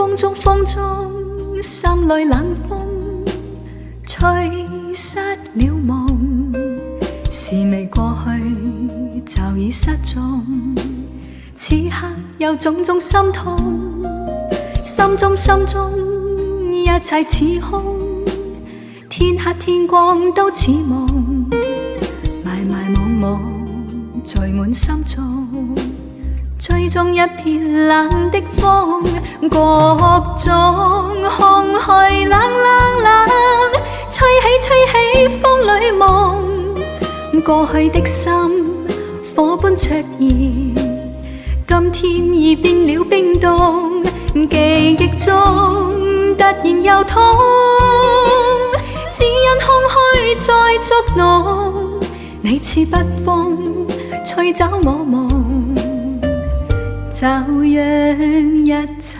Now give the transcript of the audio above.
風中，心裏冷風吹失了夢，是未過去就已失蹤。此刻有種種心痛，心中一切似空，天黑天光都似夢，迷惘在滿心中，追蹤一片冷的風，各種空虛冷，吹起風裏夢，過去的心火般灼熱，今天已變了冰凍，記憶中突然又痛，只因空虛在捉弄，你似北風吹走我夢，就讓一切